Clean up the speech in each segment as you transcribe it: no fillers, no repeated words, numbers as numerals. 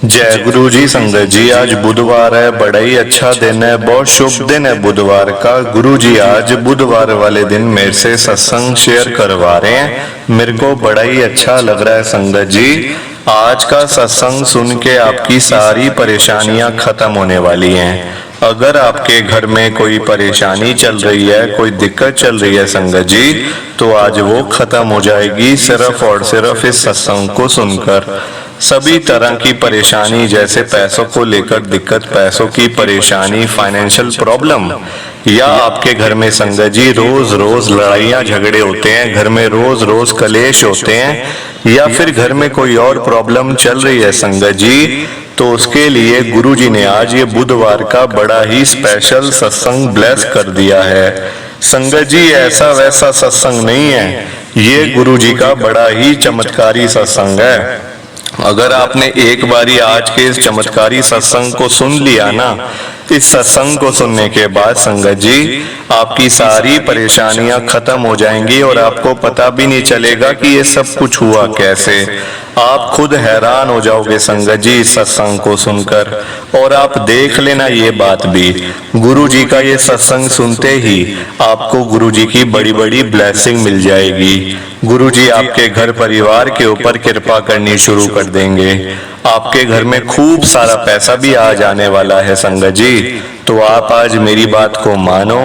जय गुरु जी। संगत जी, आज बुधवार है, बड़ा ही अच्छा दिन है, बहुत शुभ दिन है बुधवार का। गुरु जी आज बुधवार वाले दिन मेरे से सत्संग शेयर करवा रहे हैं, मेरे को बड़ा ही अच्छा लग रहा है। संगत जी, आज का सत्संग सुन के आपकी सारी परेशानियां खत्म होने वाली हैं। अगर आपके घर में कोई परेशानी चल रही है, कोई दिक्कत चल रही है संगत जी, तो आज वो खत्म हो जाएगी सिर्फ और सिर्फ इस सत्संग को सुनकर। सभी तरह की परेशानी, जैसे पैसों को लेकर दिक्कत, पैसों की परेशानी, फाइनेंशियल प्रॉब्लम, या आपके घर में संगत जी रोज रोज लड़ाइयाँ झगड़े होते हैं, घर में रोज रोज कलेश होते हैं, या फिर घर में कोई और प्रॉब्लम चल रही है संगत जी, तो उसके लिए गुरु जी ने आज ये बुधवार का बड़ा ही स्पेशल सत्संग ब्लेस कर दिया है। संगत जी, ऐसा वैसा सत्संग नहीं है, ये गुरु जी का बड़ा ही चमत्कारी सत्संग है। अगर आपने एक बारी आज के इस चमत्कारी सत्संग को सुन लिया ना, इस सत्संग को सुनने के बाद संगत जी आपकी सारी परेशानियां खत्म हो जाएंगी और आपको पता भी नहीं चलेगा कि ये सब कुछ हुआ कैसे। आप खुद हैरान हो जाओगे संगत जी इस सत्संग को सुनकर। और आप देख लेना ये बात भी, गुरु जी का ये सत्संग सुनते ही आपको गुरु जी की बड़ी बड़ी ब्लेसिंग मिल जाएगी। गुरु जी आपके घर परिवार के ऊपर कृपा करनी शुरू कर देंगे। आपके घर में खूब सारा पैसा भी आ जाने वाला है संगत जी। तो आप आज मेरी बात को मानो,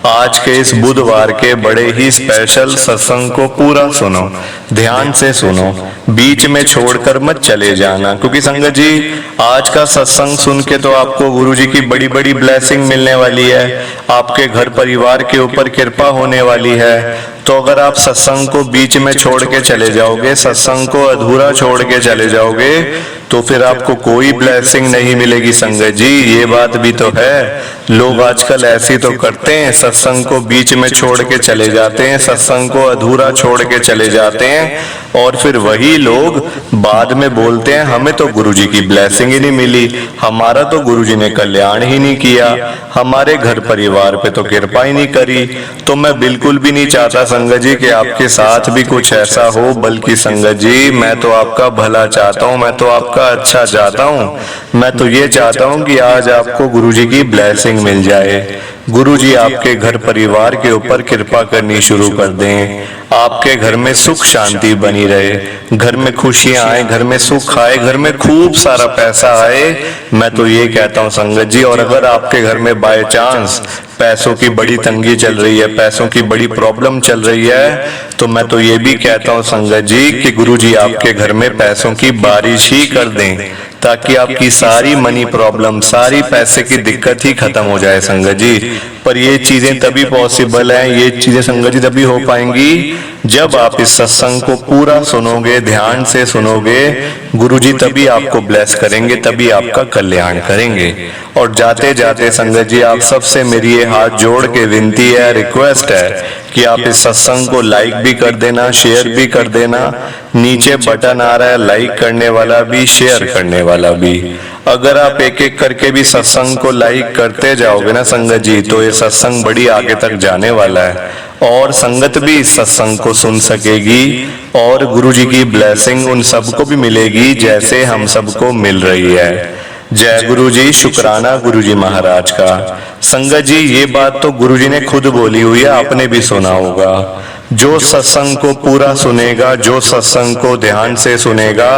आज के इस बुधवार के बड़े ही स्पेशल सत्संग को पूरा सुनो, ध्यान से सुनो, बीच में छोड़कर मत चले जाना। क्योंकि संगत जी आज का सत्संग सुन के तो आपको गुरु जी की बड़ी बड़ी ब्लेसिंग मिलने वाली है, आपके घर परिवार के ऊपर कृपा होने वाली है। तो अगर आप सत्संग को बीच में छोड़ के चले जाओगे, सत्संग को अधूरा छोड़ के चले जाओगे, तो फिर आपको कोई ब्लेसिंग नहीं मिलेगी संगत जी। ये बात भी तो है, लोग आजकल ऐसी तो करते हैं, सत्संग को बीच में छोड़ के चले जाते हैं, सत्संग को अधूरा छोड़ के चले जाते हैं, और फिर वही लोग बाद में बोलते हैं हमें तो गुरु जी की ब्लेसिंग ही नहीं मिली, हमारा तो गुरु जी ने कल्याण ही नहीं किया, हमारे घर परिवार पे तो कृपा ही नहीं करी। तो मैं बिल्कुल भी नहीं चाहता संगत जी कि आपके साथ भी कुछ ऐसा हो, बल्कि संगत जी मैं तो आपका भला चाहता हूँ, मैं तो आपका अच्छा चाहता हूँ। मैं तो ये चाहता हूँ कि आज आपको गुरु जी की ब्लेसिंग मिल जाए, गुरु जी आपके घर परिवार के ऊपर कृपा करनी शुरू कर दें, आपके घर में सुख शांति बनी रहे, घर में खुशियां आए, घर में सुख आए, घर में खूब सारा पैसा आए। मैं तो ये कहता हूँ संगत जी। और अगर आपके घर में बाय चांस पैसों की बड़ी तंगी चल रही है, पैसों की बड़ी प्रॉब्लम चल रही है, तो मैं तो ये भी कहता हूँ संगत जी कि गुरु जी आपके घर में पैसों की बारिश ही कर दें, ताकि आपकी सारी मनी प्रॉब्लम, सारी पैसे की दिक्कत ही खत्म हो जाए संगत जी। पर ये चीजें तभी पॉसिबल हैं, ये चीजें संगत जी तभी हो पाएंगी जब आप इस सत्संग को पूरा सुनोगे, ध्यान से सुनोगे। गुरु जी तभी आपको ब्लेस करेंगे, तभी आपका कल्याण करेंगे। और जाते जाते संगत जी आप सबसे मेरी ये हाथ जोड़ के विनती है, रिक्वेस्ट है कि आप इस सत्संग को लाइक भी कर देना, शेयर भी कर देना। नीचे बटन आ रहा है लाइक करने वाला भी, शेयर करने वाला भी। अगर आप एक एक करके भी सत्संग को लाइक करते जाओगे ना संगत जी, तो ये सत्संग बड़ी आगे तक जाने वाला है और संगत भी इस सत्संग को सुन सकेगी और गुरु जी की ब्लेसिंग उन सबको भी मिलेगी जैसे हम सबको मिल रही है। जय गुरु जी, शुक्राना गुरु जी महाराज का। संगत जी ये बात तो गुरु जी ने खुद बोली हुई है, आपने भी सुना होगा। जो सत्संग को पूरा सुनेगा, जो सत्संग को ध्यान से सुनेगा,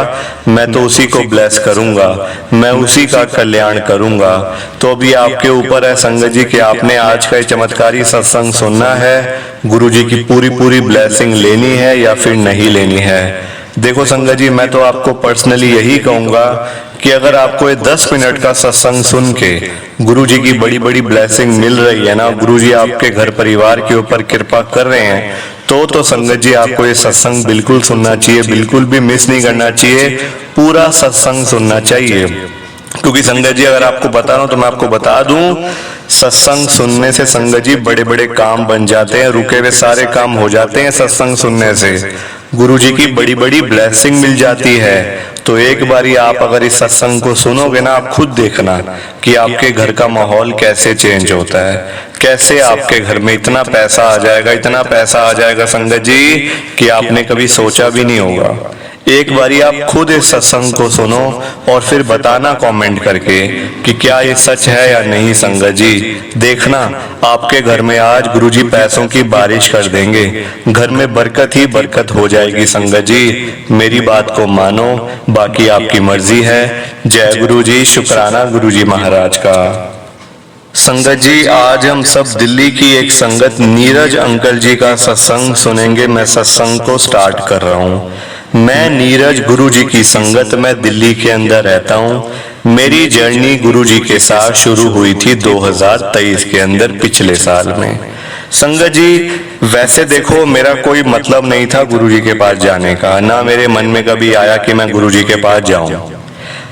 मैं तो उसी को ब्लेस करूंगा, मैं उसी का कल्याण करूंगा। तो अभी आपके ऊपर है संगत जी कि आपने आज का चमत्कारी सत्संग सुनना है, गुरु जी की पूरी पूरी ब्लेसिंग लेनी है या फिर नहीं लेनी है। देखो संगत जी मैं तो आपको पर्सनली यही कहूंगा कि अगर आपको ये 10 मिनट का सत्संग सुन के गुरु जी की बड़ी बड़ी ब्लेसिंग मिल रही है ना, गुरु जी आपके घर परिवार के ऊपर कृपा कर रहे हैं, तो संगत जी आपको ये सत्संग बिल्कुल सुनना चाहिए, बिल्कुल भी मिस नहीं करना चाहिए, पूरा सत्संग सुनना चाहिए। क्योंकि संगत जी अगर आपको बता रहा हूं तो मैं आपको बता दूं, सत्संग सुनने से संगत जी बड़े बड़े काम बन जाते हैं, रुके हुए सारे काम हो जाते हैं सत्संग सुनने से, गुरु जी की बड़ी बड़ी ब्लेसिंग मिल जाती है। तो एक बारी आप अगर इस सत्संग को सुनोगे ना, आप खुद देखना कि आपके घर का माहौल कैसे चेंज होता है, कैसे आपके घर में इतना पैसा आ जाएगा, इतना पैसा आ जाएगा संगत जी कि आपने कभी सोचा भी नहीं होगा। एक बारी आप खुद इस सत्संग को सुनो और फिर बताना कमेंट करके कि क्या ये सच है या नहीं। संगत जी देखना, आपके घर में आज गुरुजी पैसों की बारिश कर देंगे, घर में बरकत ही बरकत हो जाएगी। संगत जी मेरी बात को मानो, बाकी आपकी मर्जी है। जय गुरुजी, शुक्राना गुरुजी महाराज का। संगत जी आज हम सब दिल्ली की एक संगत नीरज अंकल जी का सत्संग सुनेंगे। मैं सत्संग को स्टार्ट कर रहा हूँ। मैं नीरज गुरुजी की संगत में दिल्ली के अंदर रहता हूँ। मेरी जर्नी गुरुजी के साथ शुरू हुई थी 2023 के अंदर, पिछले साल में। संगत जी वैसे देखो मेरा कोई मतलब नहीं था गुरुजी के पास जाने का, ना मेरे मन में कभी आया कि मैं गुरुजी के पास जाऊं।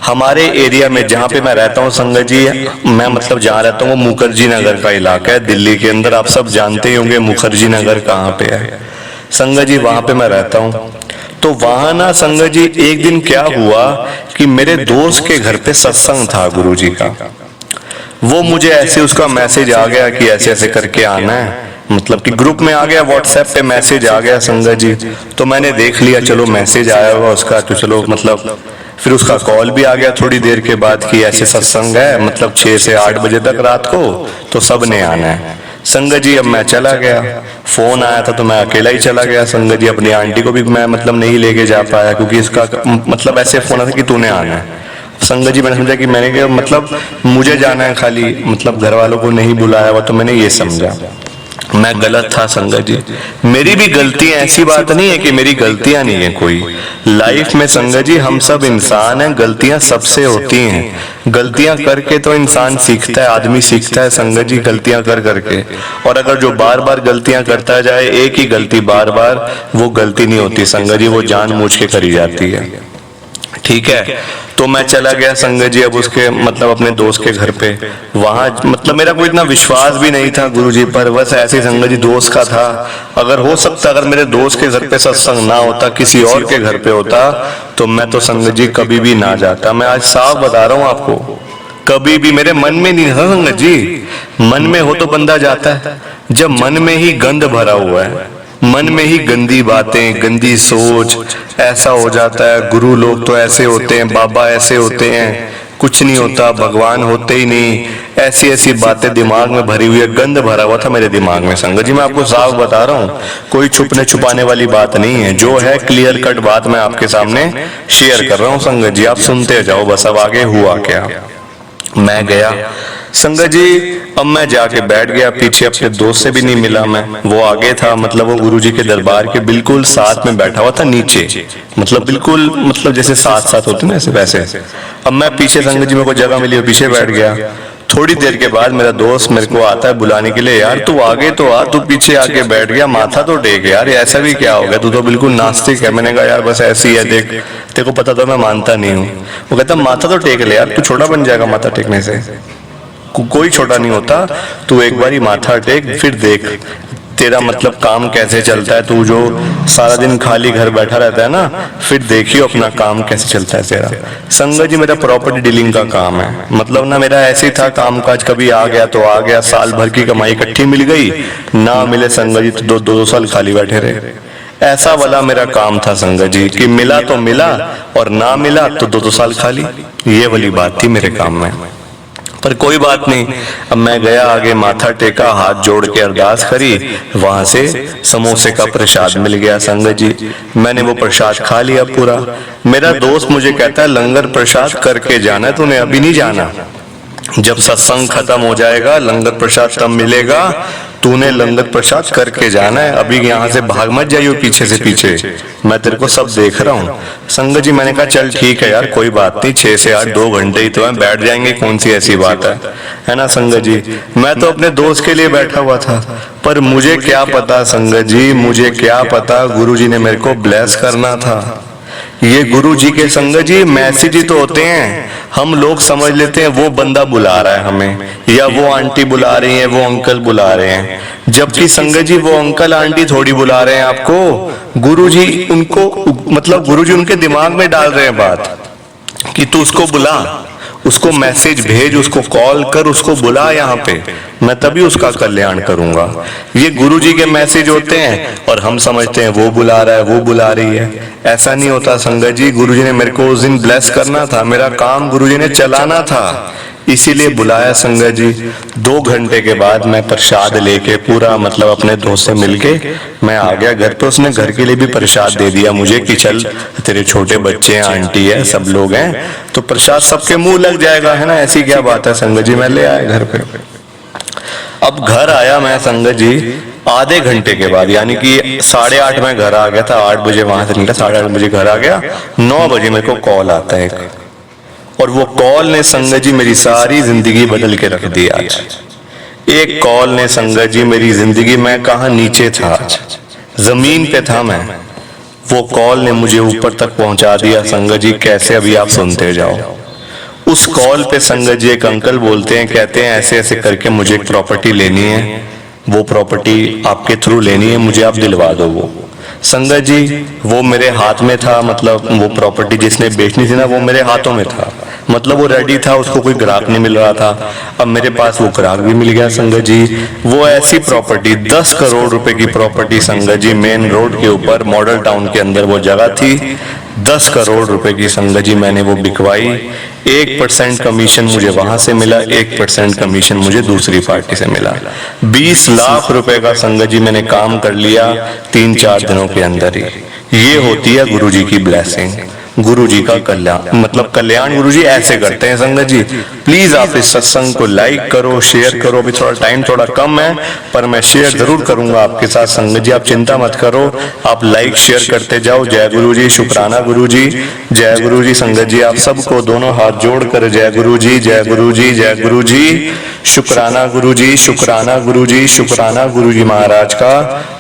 हमारे एरिया में जहाँ पे मैं रहता हूँ संगत जी, मैं मतलब जहाँ रहता हूँ वो मुखर्जी नगर का इलाका है दिल्ली के अंदर। आप सब जानते ही होंगे मुखर्जी नगर कहाँ पे है। संगत जी वहां पे मैं रहता हूँ। तो वहां ना संगत जी एक दिन क्या हुआ कि मेरे दोस्त के घर पे सत्संग था गुरुजी का। वो मुझे ऐसे उसका मैसेज आ गया कि ऐसे ऐसे करके आना है, मतलब कि ग्रुप में आ गया, व्हाट्सएप पे मैसेज आ गया संगत जी। तो मैंने देख लिया, चलो मैसेज आया हुआ उसका, तो चलो मतलब फिर उसका कॉल भी आ गया थोड़ी देर के बाद कि ऐसे सत्संग है, मतलब 6 से 8 बजे तक रात को, तो सब ने आना है। संगत जी अब मैं चला गया, फोन आया था तो मैं अकेला ही चला गया संगत जी। अपनी आंटी को भी मैं मतलब नहीं लेके जा पाया क्योंकि इसका मतलब ऐसे फोन आया था कि तूने आना है। संगत जी मैंने समझा कि मैंने क्या मतलब मुझे जाना है खाली, मतलब घर वालों को नहीं बुलाया हुआ, तो मैंने ये समझा। मैं गलत था संगत जी, मेरी भी गलतियां, ऐसी बात नहीं है कि मेरी गलतियां नहीं है कोई। लाइफ में संगत जी हम सब इंसान हैं, गलतियां सबसे होती हैं। गलतियां करके तो इंसान सीखता है, आदमी सीखता है संगत जी, गलतियां कर करके। और अगर जो बार बार गलतियां करता जाए, एक ही गलती बार बार, वो गलती नहीं होती संगत जी, वो जानबूझ के करी जाती है। ठीक है, तो मैं चला गया संगत जी अब उसके मतलब अपने दोस्त के घर पे। वहां मतलब मेरा कोई इतना विश्वास भी नहीं था गुरुजी पर, बस ऐसे संगत जी दोस्त का था। अगर हो सकता अगर मेरे दोस्त के घर पे सत्संग ना होता, किसी और के घर पे होता, तो मैं तो संगत जी कभी भी ना जाता। मैं आज साफ बता रहा हूँ आपको, कभी भी मेरे मन में नहीं था संगत जी। मन में हो तो बंदा जाता है, जब मन में ही गंद भरा हुआ है, मन में ही गंदी बातें, गंदी सोच, ऐसा हो जाता है। गुरु लोग तो ऐसे होते हैं, बाबा ऐसे होते हैं, कुछ नहीं होता, भगवान होते ही नहीं, ऐसी ऐसी बातें दिमाग में भरी हुई है। गंद भरा हुआ था मेरे दिमाग में संगत जी, मैं आपको साफ बता रहा हूँ, कोई छुपने छुपाने वाली बात नहीं है। जो है क्लियर कट बात मैं आपके सामने शेयर कर रहा हूँ संगत जी, आप सुनते जाओ बस। अब आगे हुआ क्या, मैं गया संगत जी, अब मैं जाके बैठ गया पीछे, अपने दोस्त से भी नहीं मिला मैं। वो आगे था, मतलब वो गुरुजी के दरबार के बिल्कुल साथ में बैठा हुआ था नीचे, मतलब बिल्कुल मतलब जैसे साथ साथ होते ना वैसे। अब मैं पीछे संगत जी, मेरे को जगह मिली, पीछे बैठ गया। थोड़ी देर के बाद मेरा दोस्त मेरे को आता है बुलाने के लिए, यार तू आगे तो आ, तू पीछे आके बैठ गया, माथा तो टेक यार, ऐसा भी क्या हो गया, तू तो बिल्कुल नास्तिक है। मैंने कहा यार बस ऐसी है, देख तेरे को पता तो मैं मानता नहीं हूँ। वो कहता माथा तो टेक ले यार, तू छोटा बन जाएगा माथा टेकने से, कोई छोटा नहीं होता, तू एक बार ही माथा टेक, फिर देख तेरा मतलब काम कैसे चलता है। तू जो सारा दिन खाली घर बैठा रहता है ना, फिर देखियो अपना काम कैसे चलता है तेरा। संगत जी मेरा प्रॉपर्टी डीलिंग का काम है, मतलब ना मेरा ऐसे ही था काम काज, कभी आ गया तो आ गया, साल भर की कमाई इकट्ठी मिल गई, ना मिले संगत जी तो दो साल खाली बैठे रहे। ऐसा वाला मेरा काम था संगत जी, कि मिला तो मिला और ना मिला तो 2 साल खाली, ये वाली बात थी मेरे काम में। पर कोई बात नहीं, अब मैं गया आगे, माथा टेका, हाथ जोड़ के अरदास करी, वहां से समोसे का प्रसाद मिल गया संगत जी। मैंने वो प्रसाद खा लिया पूरा। मेरा दोस्त मुझे कहता है लंगर प्रसाद करके जाना है, तूने अभी नहीं जाना, जब सत्संग खत्म हो जाएगा लंगर प्रसाद तब मिलेगा, तूने लंगर प्रसाद करके जाना है, अभी यहाँ से भाग मत जाइयो पीछे से पीछे, मैं तेरे को सब देख रहा हूँ। संगत जी मैंने कहा चल ठीक है यार, कोई बात नहीं, 6 से 8 2 घंटे ही तो है, बैठ जाएंगे, कौन सी ऐसी बात है ना संगत जी। मैं तो अपने दोस्त के लिए बैठा हुआ था, पर मुझे क्या पता संगत जी, मुझे क्या पता गुरु जी ने मेरे को ब्लेस करना था। ये गुरु जी के संगत जी मैसेज ही तो होते हैं, हम लोग समझ लेते हैं वो बंदा बुला रहा है हमें, या वो आंटी बुला रही है, वो अंकल बुला रहे हैं, जबकि संगत जी वो अंकल आंटी थोड़ी बुला रहे हैं आपको, गुरु जी उनको मतलब गुरु जी उनके दिमाग में डाल रहे हैं बात कि तू उसको बुला, उसको मैसेज भेज, उसको कॉल कर, उसको बुला यहाँ पे, मैं तभी उसका कल्याण करूंगा। ये गुरुजी के मैसेज होते हैं और हम समझते हैं वो बुला रहा है, वो बुला रही है। ऐसा नहीं होता संगत जी, गुरुजी ने मेरे को उस दिन ब्लेस करना था, मेरा काम गुरुजी ने चलाना था, इसीलिए बुलाया संगत जी। 2 घंटे के बाद मैं प्रसाद लेके पूरा मतलब अपने दोस्त से मिलके मैं आ गया घर पे। उसने घर के लिए भी प्रसाद दे दिया मुझे कि चल तेरे छोटे बच्चे हैं, आंटी है, सब लोग हैं, तो प्रसाद सबके मुंह लग जाएगा, है ना, ऐसी क्या बात है संगत जी। मैं ले आया घर पे। अब घर आया मैं संगत जी आधे घंटे के बाद, यानी कि 8:30 में घर आ गया था, 8 बजे वहां से निकला, 8:30 बजे घर आ गया, 9 बजे मेरे को कॉल आता है एक, और वो कॉल ने संगत जी मेरी सारी जिंदगी बदल के रख दी। आज एक कॉल ने संगत जी मेरी जिंदगी, मैं कहा नीचे था, आज जमीन पे था मैं, वो कॉल ने मुझे ऊपर तक पहुंचा दिया संगत जी। कैसे, अभी आप सुनते जाओ। उस कॉल पे संगत जी एक अंकल बोलते हैं, कहते हैं ऐसे ऐसे करके मुझे एक प्रॉपर्टी लेनी है, वो प्रॉपर्टी आपके थ्रू लेनी है, मुझे आप दिलवा दो। वो संगत जी वो मेरे हाथ में था, मतलब वो प्रॉपर्टी जिसने बेचनी थी ना वो मेरे हाथों में था, मतलब वो रेडी था, उसको कोई ग्राहक नहीं मिल रहा था। अब मेरे पास वो ग्राहक भी मिल गया संगत जी। वो ऐसी प्रॉपर्टी 10 करोड़ रुपए की प्रॉपर्टी संगत जी, मेन रोड के ऊपर मॉडल टाउन के अंदर वो जगह थी, 10 करोड़ रुपए की संगत जी मैंने वो बिकवाई। 1% कमीशन मुझे वहां से मिला, 1% कमीशन मुझे दूसरी पार्टी से मिला। 20 लाख रुपए का संगत जी मैंने काम कर लिया 3-4 दिनों के अंदर ही। ये होती है गुरुजी की ब्लेसिंग, गुरुजी का कल्याण, मतलब कल्याण गुरुजी ऐसे करते हैं संगत जी। प्लीज आप इस सत्संग को लाइक करो, शेयर करो। अभी थोड़ा टाइम थोड़ा कम है, पर मैं शेयर जरूर करूंगा आपके साथ संगत जी, आप चिंता मत करो, आप लाइक शेयर करते जाओ। जय गुरुजी, शुक्राना गुरुजी, जय गुरुजी संगत जी। आप सबको दोनों हाथ जोड़कर जय गुरुजी, जय गुरुजी, जय गुरुजी, शुक्राना गुरुजी, शुक्राना गुरुजी, शुक्राना गुरुजी महाराज का,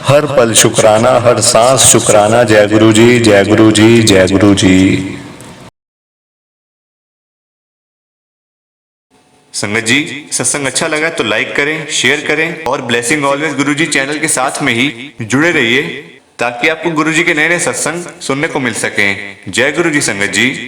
हर पल शुक्राना, हर सांस शुक्राना। जय गुरुजी, जय गुरुजी, जय गुरुजी। संगत जी सत्संग अच्छा लगा तो लाइक करें, शेयर करें और ब्लेसिंग ऑलवेज गुरुजी चैनल के साथ में ही जुड़े रहिए ताकि आपको गुरुजी के नए नए सत्संग सुनने को मिल सकें। जय गुरुजी संगत जी।